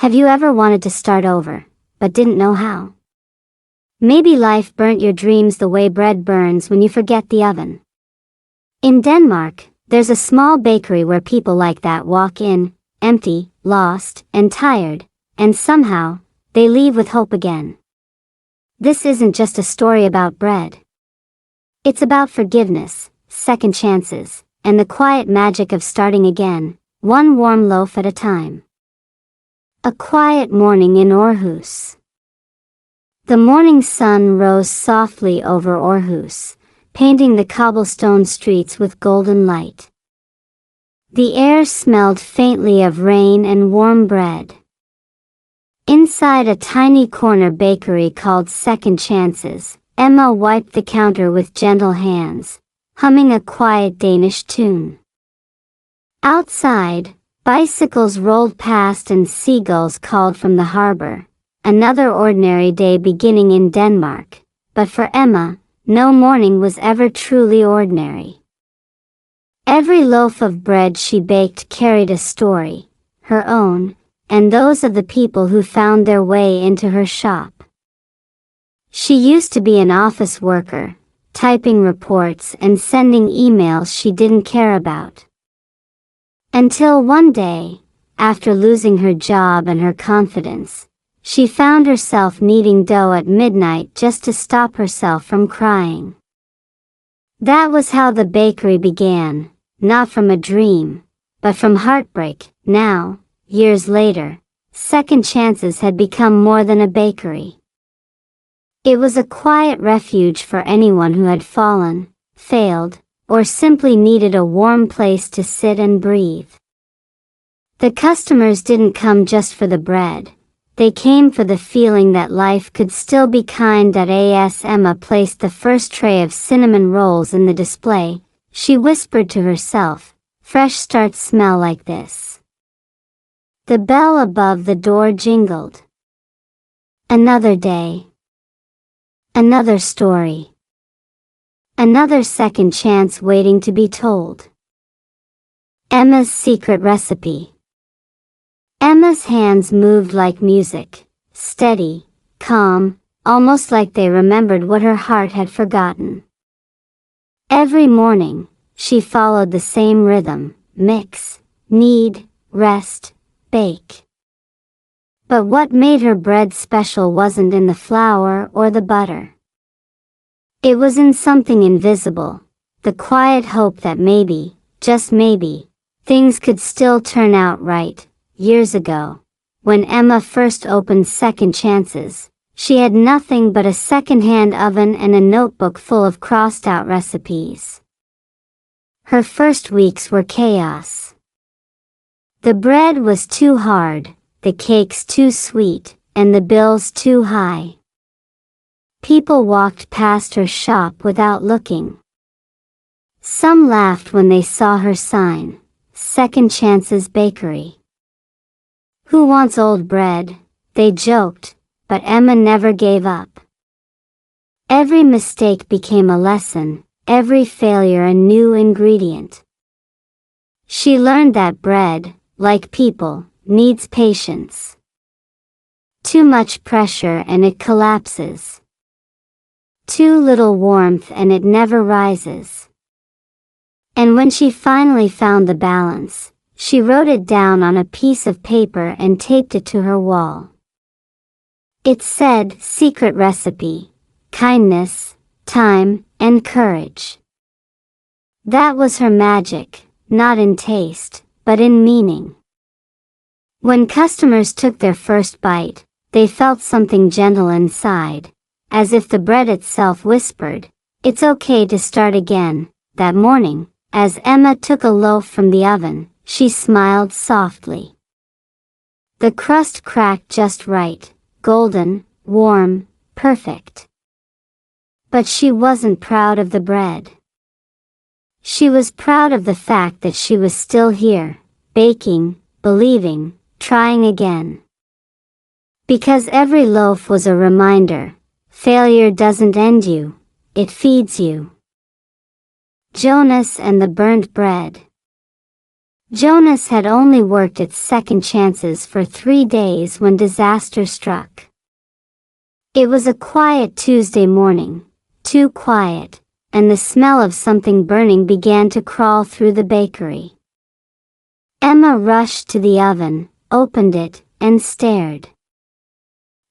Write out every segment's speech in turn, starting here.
Have you ever wanted to start over, but didn't know how? Maybe life burnt your dreams the way bread burns when you forget the oven. In Denmark, there's a small bakery where people like that walk in, empty, lost, and tired, and somehow, they leave with hope again. This isn't just a story about bread. It's about forgiveness, second chances, and the quiet magic of starting again, one warm loaf at a time. A quiet morning in Aarhus. The morning sun rose softly over Aarhus, painting the cobblestone streets with golden light. The air smelled faintly of rain and warm bread. Inside a tiny corner bakery called Second Chances, Emma wiped the counter with gentle hands, humming a quiet Danish tune. Outside, bicycles rolled past and seagulls called from the harbor. Another ordinary day beginning in Denmark, but for Emma, no morning was ever truly ordinary. Every loaf of bread she baked carried a story, her own, and those of the people who found their way into her shop. She used to be an office worker, typing reports and sending emails she didn't care about. Until one day, after losing her job and her confidence, she found herself kneading dough at midnight just to stop herself from crying. That was how the bakery began, not from a dream, but from heartbreak. Now, years later, Second Chances had become more than a bakery. It was a quiet refuge for anyone who had fallen, failed, or simply needed a warm place to sit and breathe. The customers didn't come just for the bread. They came for the feeling that life could still be kind. As Emma placed the first tray of cinnamon rolls in the display, she whispered to herself, "Fresh starts smell like this." The bell above the door jingled. Another day. Another story. Another second chance waiting to be told. Emma's secret recipe. Emma's hands moved like music, steady, calm, almost like they remembered what her heart had forgotten. Every morning, she followed the same rhythm: mix, knead, rest, bake. But what made her bread special wasn't in the flour or the butter. It was in something invisible, the quiet hope that maybe, just maybe, things could still turn out right. Years ago, when Emma first opened Second Chances, she had nothing but a second-hand oven and a notebook full of crossed-out recipes. Her first weeks were chaos. The bread was too hard, the cakes too sweet, and the bills too high. People walked past her shop without looking. Some laughed when they saw her sign, Second Chances Bakery. "Who wants old bread?" they joked, but Emma never gave up. Every mistake became a lesson, every failure a new ingredient. She learned that bread, like people, needs patience. Too much pressure and it collapses. Too little warmth and it never rises. And when she finally found the balance, she wrote it down on a piece of paper and taped it to her wall. It said, "Secret recipe, kindness, time, and courage." That was her magic, not in taste, but in meaning. When customers took their first bite, they felt something gentle inside, as if the bread itself whispered, "It's okay to start again." That morning, as Emma took a loaf from the oven, she smiled softly. The crust cracked just right, golden, warm, perfect. But she wasn't proud of the bread. She was proud of the fact that she was still here, baking, believing, trying again. Because every loaf was a reminder, failure doesn't end you, it feeds you. Jonas and the burnt bread. Jonas had only worked at second chances for 3 days when disaster struck. It was a quiet Tuesday morning, too quiet, and the smell of something burning began to crawl through the bakery. Emma rushed to the oven, opened it, and stared.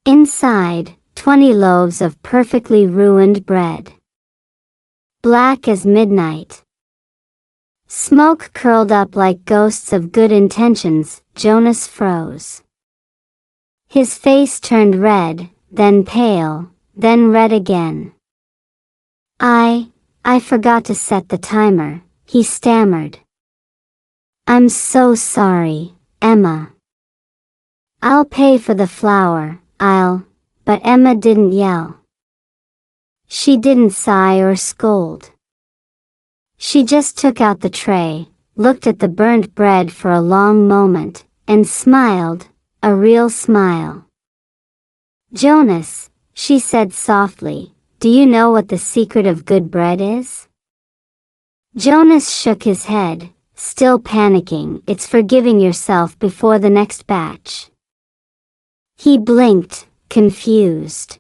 Inside, 20 loaves of perfectly ruined bread. Black as midnight. Smoke curled up like ghosts of good intentions. Jonas froze. His face turned red, then pale, then red again. I forgot to set the timer," he stammered. "I'm so sorry, Emma. I'll pay for the flour, but Emma didn't yell. She didn't sigh or scold. She just took out the tray, looked at the burnt bread for a long moment, and smiled, a real smile. "Jonas," she said softly, "do you know what the secret of good bread is?" Jonas shook his head, still panicking. "It's forgiving yourself before the next batch." He blinked, confused.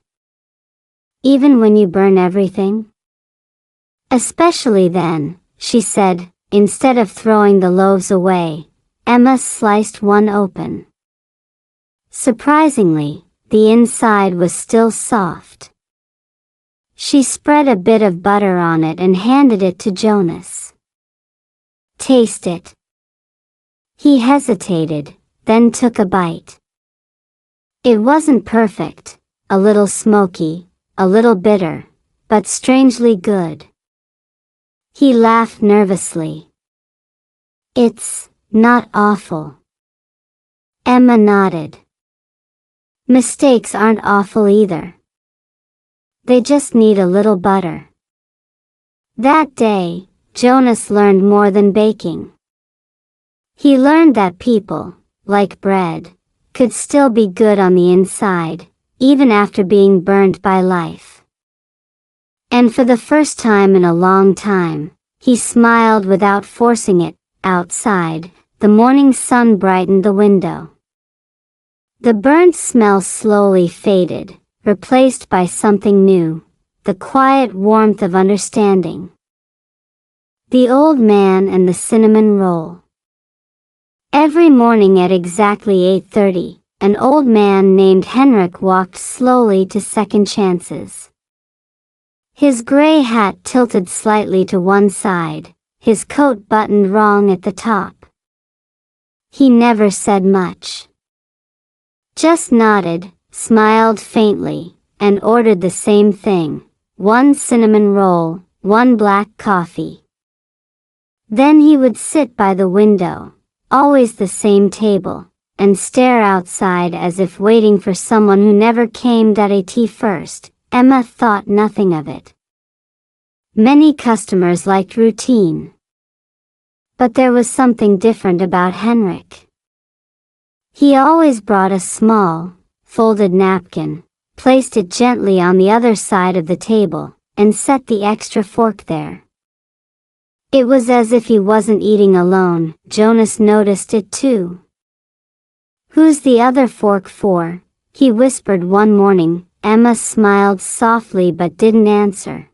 "Even when you burn everything?" "Especially then," she said. Instead of throwing the loaves away, Emma sliced one open. Surprisingly, the inside was still soft. She spread a bit of butter on it and handed it to Jonas. "Taste it." He hesitated, then took a bite. It wasn't perfect, a little smoky, a little bitter, but strangely good. He laughed nervously. "It's not awful." Emma nodded. "Mistakes aren't awful either. They just need a little butter." That day, Jonas learned more than baking. He learned that people, like bread, could still be good on the inside, even after being burnt by life. And for the first time in a long time, he smiled without forcing it. Outside, the morning sun brightened the window. The burnt smell slowly faded, replaced by something new, the quiet warmth of understanding. The old man and the cinnamon roll. Every morning at exactly 8:30, an old man named Henrik walked slowly to second chances. His gray hat tilted slightly to one side, his coat buttoned wrong at the top. He never said much. Just nodded, smiled faintly, and ordered the same thing, one cinnamon roll, one black coffee. Then he would sit by the window, always the same table, and stare outside as if waiting for someone who never came. Tea first, Emma thought nothing of it. Many customers liked routine. But there was something different about Henrik. He always brought a small, folded napkin, placed it gently on the other side of the table, and set the extra fork there. It was as if he wasn't eating alone. Jonas noticed it too. "Who's the other fork for?" he whispered one morning. Emma smiled softly but didn't answer.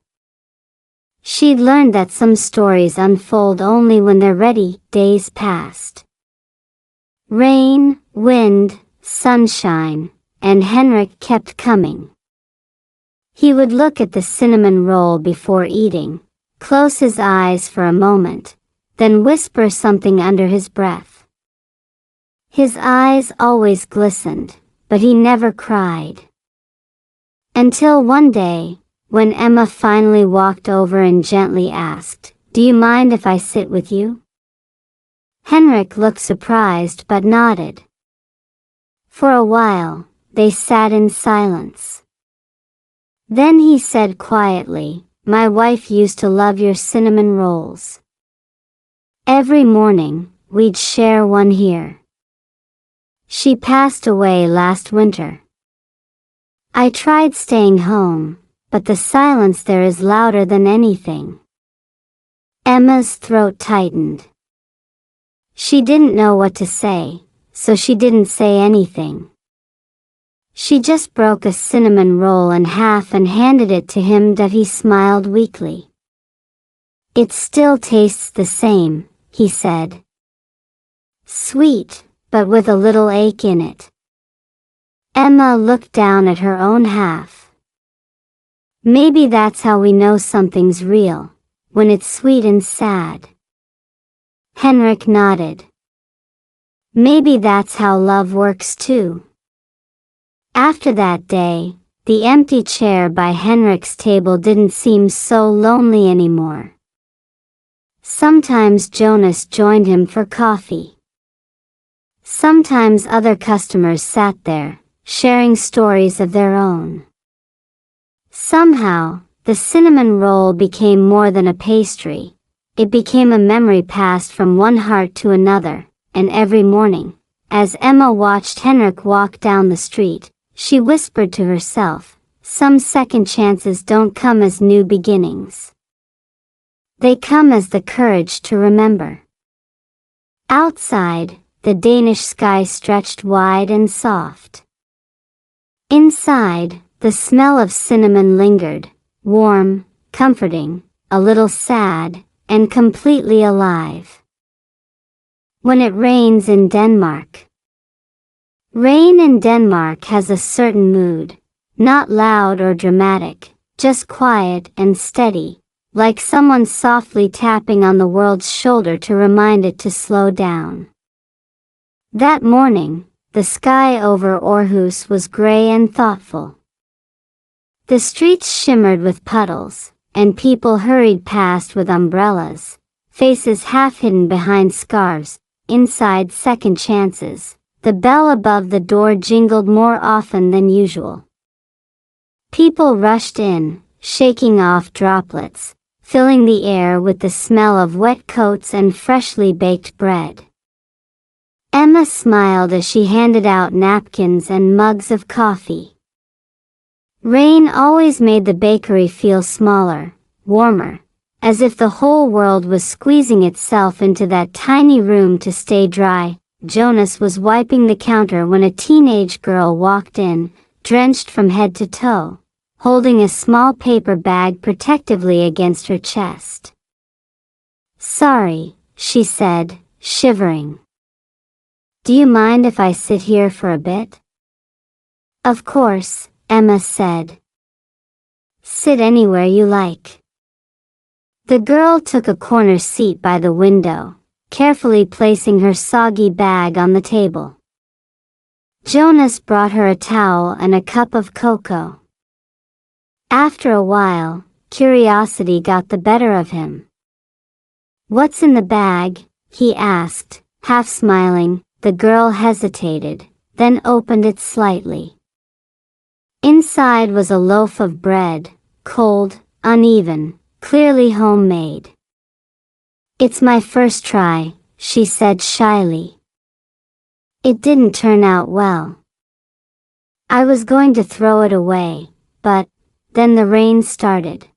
She'd learned that some stories unfold only when they're ready. Days passed. Rain, wind, sunshine, and Henrik kept coming. He would look at the cinnamon roll before eating, close his eyes for a moment, then whisper something under his breath. His eyes always glistened, but he never cried. Until one day, when Emma finally walked over and gently asked, "Do you mind if I sit with you?" Henrik looked surprised but nodded. For a while, they sat in silence. Then he said quietly, "My wife used to love your cinnamon rolls. Every morning, we'd share one here. She passed away last winter. I tried staying home, but the silence there is louder than anything." Emma's throat tightened. She didn't know what to say, so she didn't say anything. She just broke a cinnamon roll in half and handed it to him. He smiled weakly. "It still tastes the same," he said. "Sweet, but with a little ache in it." Emma looked down at her own half. "Maybe that's how we know something's real, when it's sweet and sad." Henrik nodded. "Maybe that's how love works too." After that day, the empty chair by Henrik's table didn't seem so lonely anymore. Sometimes Jonas joined him for coffee. Sometimes other customers sat there, sharing stories of their own. Somehow, the cinnamon roll became more than a pastry. It became a memory passed from one heart to another, and every morning, as Emma watched Henrik walk down the street, she whispered to herself, "Some second chances don't come as new beginnings. They come as the courage to remember." Outside, the Danish sky stretched wide and soft. Inside, the smell of cinnamon lingered, warm, comforting, a little sad, and completely alive. When it rains in Denmark. Rain in Denmark has a certain mood, not loud or dramatic, just quiet and steady, like someone softly tapping on the world's shoulder to remind it to slow down. That morning, the sky over Aarhus was gray and thoughtful. The streets shimmered with puddles, and people hurried past with umbrellas, faces half hidden behind scarves. Inside second chances, the bell above the door jingled more often than usual. People rushed in, shaking off droplets, filling the air with the smell of wet coats and freshly baked bread. Emma smiled as she handed out napkins and mugs of coffee. Rain always made the bakery feel smaller, warmer, as if the whole world was squeezing itself into that tiny room to stay dry. Jonas was wiping the counter when a teenage girl walked in, drenched from head to toe, holding a small paper bag protectively against her chest. "Sorry," she said, shivering. "Do you mind if I sit here for a bit?" "Of course," Emma said. "Sit anywhere you like." The girl took a corner seat by the window, carefully placing her soggy bag on the table. Jonas brought her a towel and a cup of cocoa. After a while, curiosity got the better of him. "What's in the bag?" he asked, half smiling. The girl hesitated, then opened it slightly. Inside was a loaf of bread, cold, uneven, clearly homemade. "It's my first try," she said shyly. "It didn't turn out well. I was going to throw it away, but then the rain started."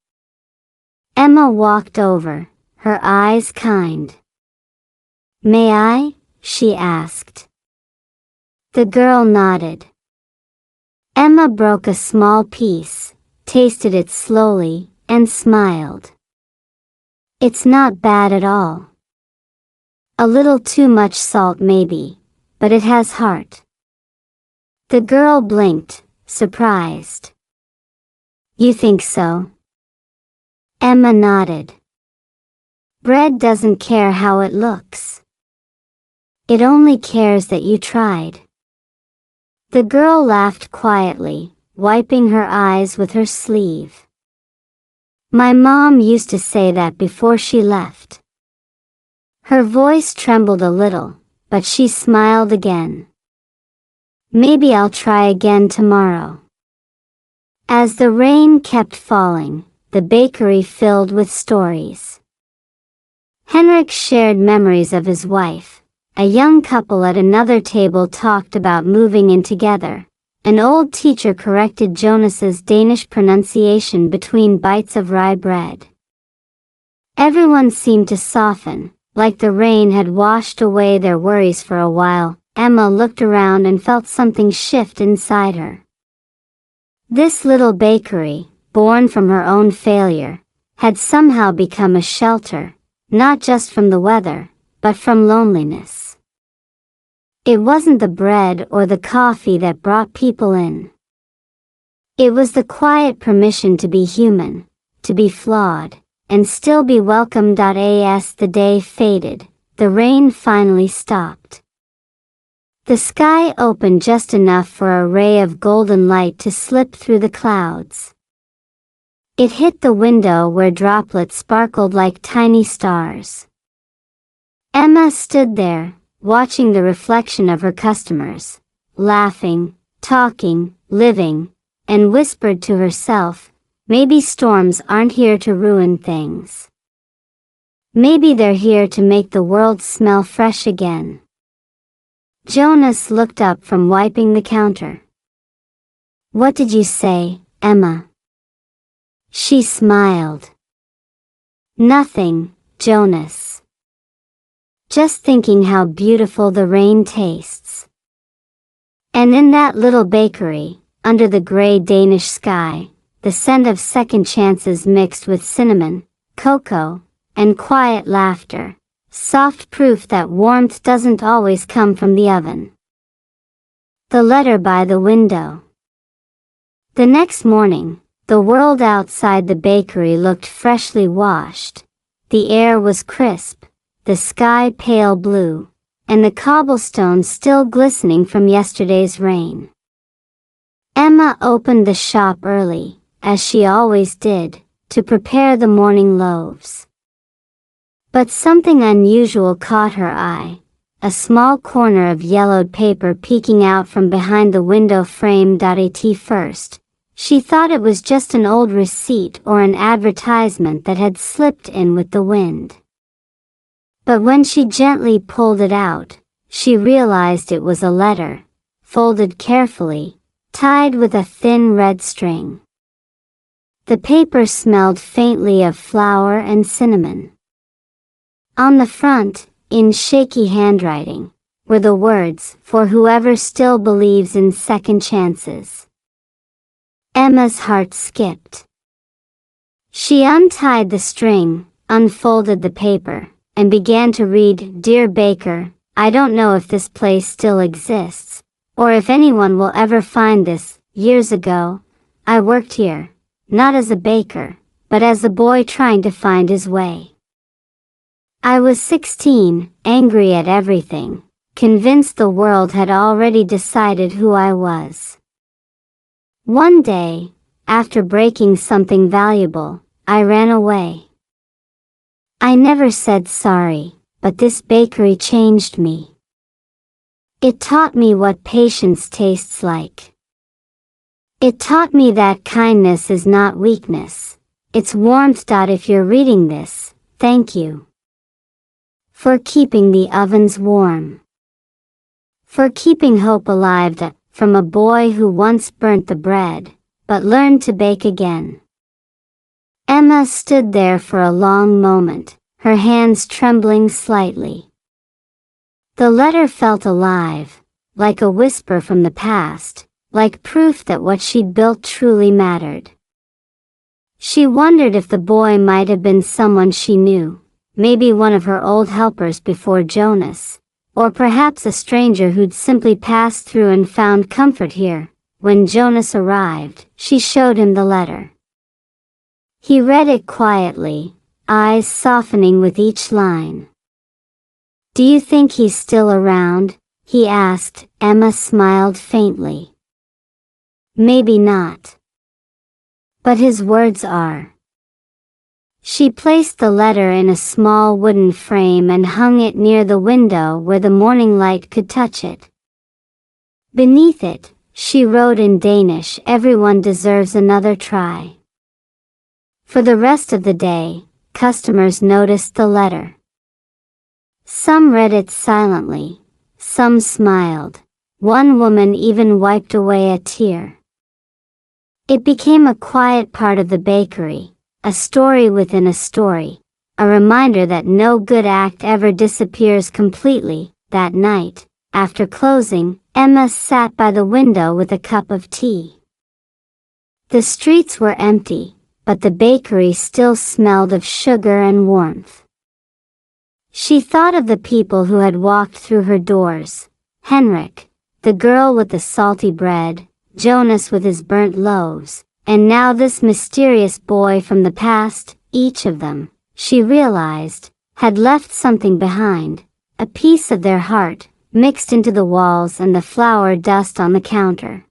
Emma walked over, her eyes kind. "May I?" she asked. The girl nodded. Emma broke a small piece, tasted it slowly, and smiled. "It's not bad at all. A little too much salt maybe, but it has heart." The girl blinked, surprised. "You think so?" Emma nodded. "Bread doesn't care how it looks. It only cares that you tried." The girl laughed quietly, wiping her eyes with her sleeve. "My mom used to say that before she left." Her voice trembled a little, but she smiled again. "Maybe I'll try again tomorrow." As the rain kept falling, the bakery filled with stories. Henrik shared memories of his wife. A young couple at another table talked about moving in together. An old teacher corrected Jonas's Danish pronunciation between bites of rye bread. Everyone seemed to soften, Like the rain had washed away their worries for a while, Emma looked around and felt something shift inside her. This little bakery, born from her own failure, had somehow become a shelter, not just from the weather, but from loneliness. It wasn't the bread or the coffee that brought people in. It was the quiet permission to be human, to be flawed, and still be welcomed. As the day faded, the rain finally stopped. The sky opened just enough for a ray of golden light to slip through the clouds. It hit the window where droplets sparkled like tiny stars. Emma stood there, watching the reflection of her customers, laughing, talking, living, and whispered to herself, maybe storms aren't here to ruin things. Maybe they're here to make the world smell fresh again. Jonas looked up from wiping the counter. "What did you say, Emma?" She smiled. "Nothing, Jonas. Just thinking how beautiful the rain tastes." And in that little bakery, under the gray Danish sky, the scent of second chances mixed with cinnamon, cocoa, and quiet laughter, soft proof that warmth doesn't always come from the oven. The letter by the window. The next morning, the world outside the bakery looked freshly washed. The air was crisp, the sky pale blue, and the cobblestones still glistening from yesterday's rain. Emma opened the shop early, as she always did, to prepare the morning loaves. But something unusual caught her eye, a small corner of yellowed paper peeking out from behind the window frame. At first, she thought it was just an old receipt or an advertisement that had slipped in with the wind. But when she gently pulled it out, she realized it was a letter, folded carefully, tied with a thin red string. The paper smelled faintly of flour and cinnamon. On the front, in shaky handwriting, were the words, "For whoever still believes in second chances." Emma's heart skipped. She untied the string, unfolded the paper, and began to read. "Dear Baker, I don't know if this place still exists, or if anyone will ever find this. Years ago, I worked here, not as a baker, but as a boy trying to find his way. I was 16, angry at everything, convinced the world had already decided who I was. One day, after breaking something valuable, I ran away. I never said sorry, but this bakery changed me. It taught me what patience tastes like. It taught me that kindness is not weakness, it's warmth. If you're reading this, thank you. For keeping the ovens warm. For keeping hope alive. From a boy who once burnt the bread, but learned to bake again." Emma stood there for a long moment, her hands trembling slightly. The letter felt alive, like a whisper from the past, like proof that what she'd built truly mattered. She wondered if the boy might have been someone she knew, maybe one of her old helpers before Jonas, or perhaps a stranger who'd simply passed through and found comfort here. When Jonas arrived, she showed him the letter. He read it quietly, eyes softening with each line. "Do you think he's still around?" he asked. Emma smiled faintly. "Maybe not. But his words are." She placed the letter in a small wooden frame and hung it near the window where the morning light could touch it. Beneath it, she wrote in Danish, "Everyone deserves another try." For the rest of the day, customers noticed the letter. Some read it silently, some smiled, one woman even wiped away a tear. It became a quiet part of the bakery, a story within a story, a reminder that no good act ever disappears completely. That night, after closing, Emma sat by the window with a cup of tea. The streets were empty, but the bakery still smelled of sugar and warmth. She thought of the people who had walked through her doors: Henrik, the girl with the salty bread, Jonas with his burnt loaves, and now this mysterious boy from the past. Each of them, she realized, had left something behind, a piece of their heart, mixed into the walls and the flour dust on the counter.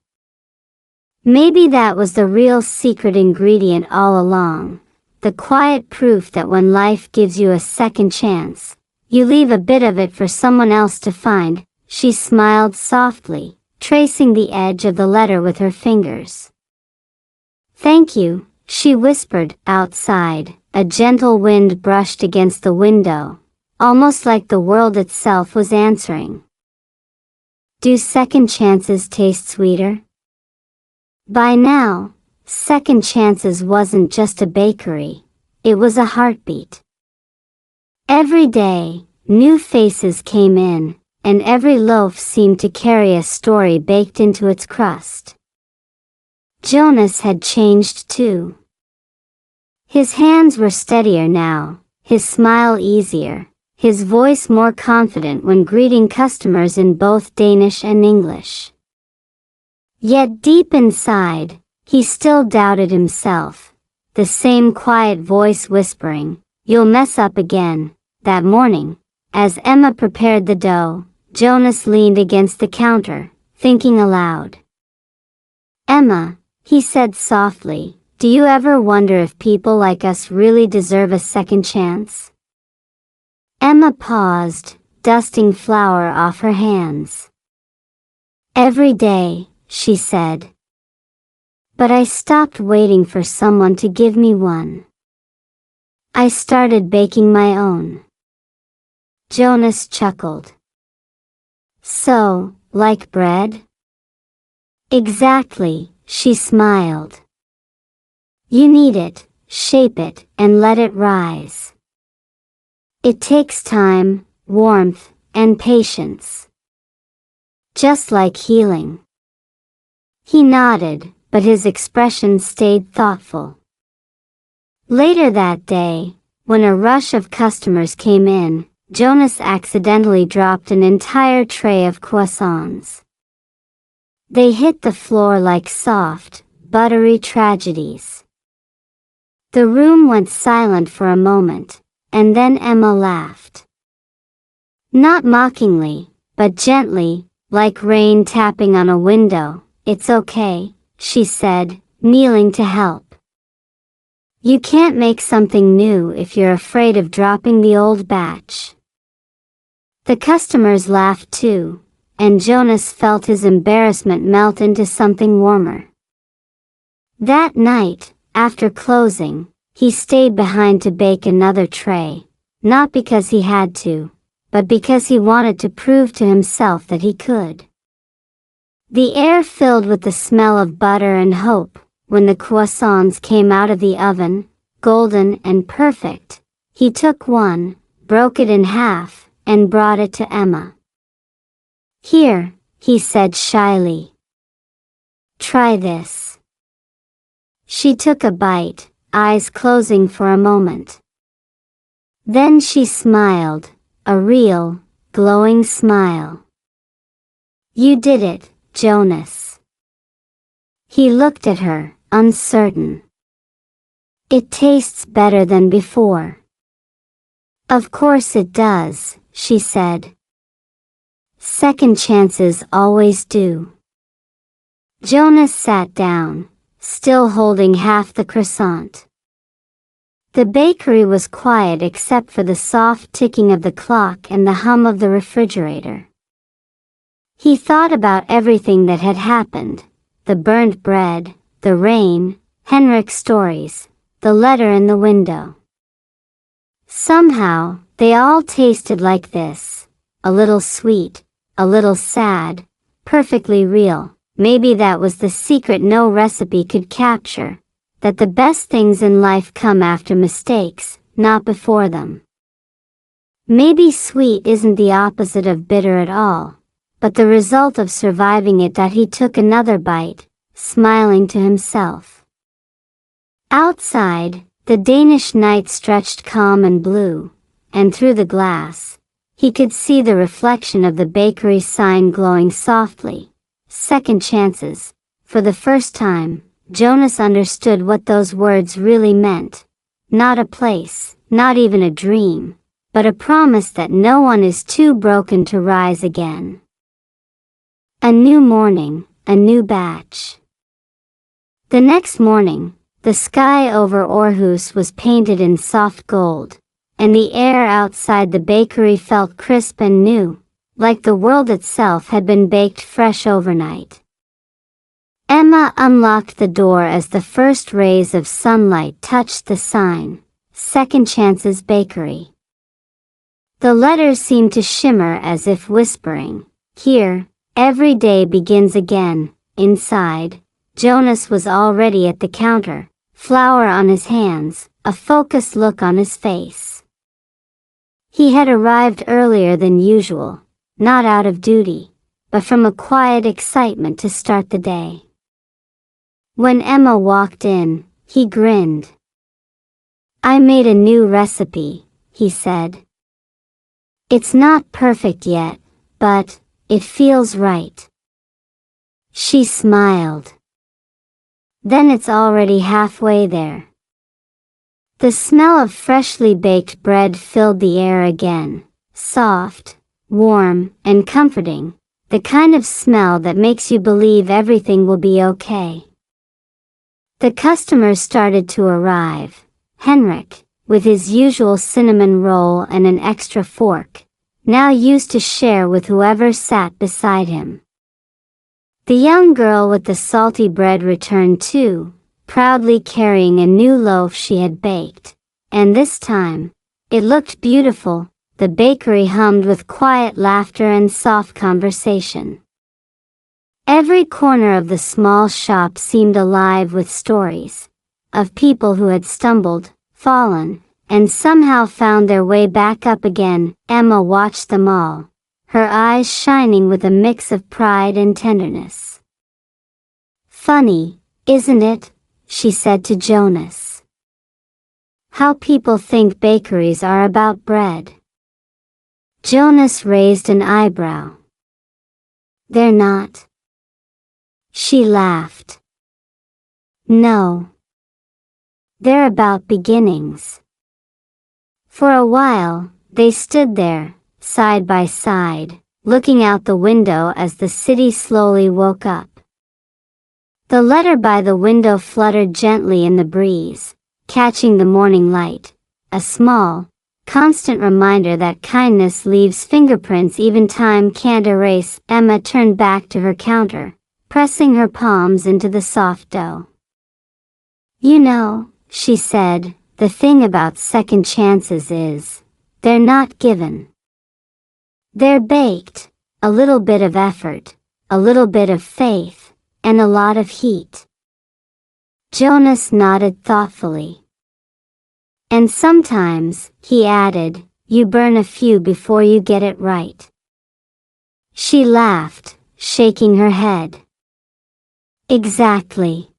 Maybe that was the real secret ingredient all along, the quiet proof that when life gives you a second chance, you leave a bit of it for someone else to find. She smiled softly, tracing the edge of the letter with her fingers. "Thank you," she whispered. Outside, a gentle wind brushed against the window, almost like the world itself was answering. Do second chances taste sweeter? By now, Second Chances wasn't just a bakery, it was a heartbeat. Every day, new faces came in, and every loaf seemed to carry a story baked into its crust. Jonas had changed too. His hands were steadier now, his smile easier, his voice more confident when greeting customers in both Danish and English. Yet deep inside, he still doubted himself, the same quiet voice whispering, "You'll mess up again." That morning, as Emma prepared the dough, Jonas leaned against the counter, thinking aloud. "Emma," he said softly, "do you ever wonder if people like us really deserve a second chance?" Emma paused, dusting flour off her hands. "Every day," she said. "But I stopped waiting for someone to give me one. I started baking my own." Jonas chuckled. "So, like bread?" "Exactly," she smiled. "You knead it, shape it, and let it rise. It takes time, warmth, and patience. Just like healing." He nodded, but his expression stayed thoughtful. Later that day, when a rush of customers came in, Jonas accidentally dropped an entire tray of croissants. They hit the floor like soft, buttery tragedies. The room went silent for a moment, and then Emma laughed. Not mockingly, but gently, like rain tapping on a window. "It's okay," she said, kneeling to help. "You can't make something new if you're afraid of dropping the old batch." The customers laughed too, and Jonas felt his embarrassment melt into something warmer. That night, after closing, he stayed behind to bake another tray, not because he had to, but because he wanted to prove to himself that he could. The air filled with the smell of butter and hope. When the croissants came out of the oven, golden and perfect, he took one, broke it in half, and brought it to Emma. "Here," he said shyly. "Try this." She took a bite, eyes closing for a moment. Then she smiled, a real, glowing smile. "You did it, Jonas." He looked at her, uncertain. "It tastes better than before." "Of course it does," she said. "Second chances always do." Jonas sat down, still holding half the croissant. The bakery was quiet except for the soft ticking of the clock and the hum of the refrigerator. He thought about everything that had happened, the burnt bread, the rain, Henrik's stories, the letter in the window. Somehow, they all tasted like this, a little sweet, a little sad, perfectly real. Maybe that was the secret no recipe could capture, that the best things in life come after mistakes, not before them. Maybe sweet isn't the opposite of bitter at all, but the result of surviving it that he took another bite, smiling to himself. Outside, the Danish night stretched calm and blue, and through the glass, he could see the reflection of the bakery sign glowing softly. Second chances. For the first time, Jonas understood what those words really meant. Not a place, not even a dream, but a promise that no one is too broken to rise again. A new morning, a new batch. The next morning, the sky over Aarhus was painted in soft gold, and the air outside the bakery felt crisp and new, like the world itself had been baked fresh overnight. Emma unlocked the door as the first rays of sunlight touched the sign, Second Chances Bakery. The letters seemed to shimmer as if whispering, "Here, every day begins again." Inside, Jonas was already at the counter, flour on his hands, a focused look on his face. He had arrived earlier than usual, not out of duty, but from a quiet excitement to start the day. When Emma walked in, he grinned. "I made a new recipe," he said. "It's not perfect yet, but it feels right." She smiled. "Then it's already halfway there." The smell of freshly baked bread filled the air again, soft, warm, and comforting, the kind of smell that makes you believe everything will be okay. The customers started to arrive. Henrik, with his usual cinnamon roll and an extra fork, now used to share with whoever sat beside him. The young girl with the salty bread returned too, proudly carrying a new loaf she had baked, and this time, it looked beautiful. The bakery hummed with quiet laughter and soft conversation. Every corner of the small shop seemed alive with stories, of people who had stumbled, fallen, and somehow found their way back up again. Emma watched them all, her eyes shining with a mix of pride and tenderness. "Funny, isn't it?" she said to Jonas. "How people think bakeries are about bread." Jonas raised an eyebrow. "They're not." She laughed. "No. They're about beginnings." For a while, they stood there, side by side, looking out the window as the city slowly woke up. The letter by the window fluttered gently in the breeze, catching the morning light, a small, constant reminder that kindness leaves fingerprints even time can't erase. Emma turned back to her counter, pressing her palms into the soft dough. "You know," she said, "the thing about second chances is, they're not given. They're baked, a little bit of effort, a little bit of faith, and a lot of heat." Jonas nodded thoughtfully. "And sometimes," he added, "you burn a few before you get it right." She laughed, shaking her head. "Exactly."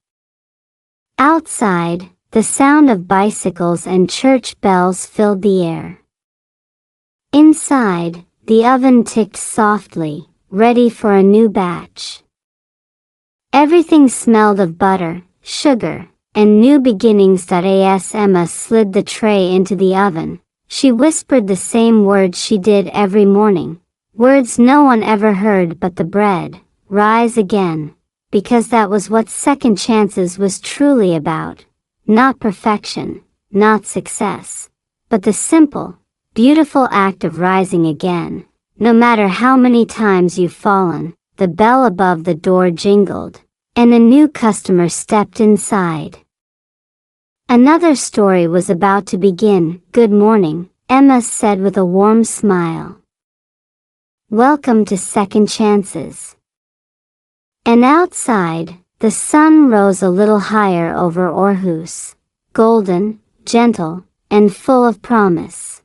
Outside, the sound of bicycles and church bells filled the air. Inside, the oven ticked softly, ready for a new batch. Everything smelled of butter, sugar, and new beginnings. As Emma slid the tray into the oven, she whispered the same words she did every morning, words no one ever heard but the bread, "Rise again," because that was what second chances was truly about. Not perfection, not success, but the simple, beautiful act of rising again. No matter how many times you've fallen. The bell above the door jingled, and a new customer stepped inside. Another story was about to begin. "Good morning," Emma said with a warm smile. "Welcome to Second Chances." And outside, the sun rose a little higher over Aarhus, golden, gentle, and full of promise.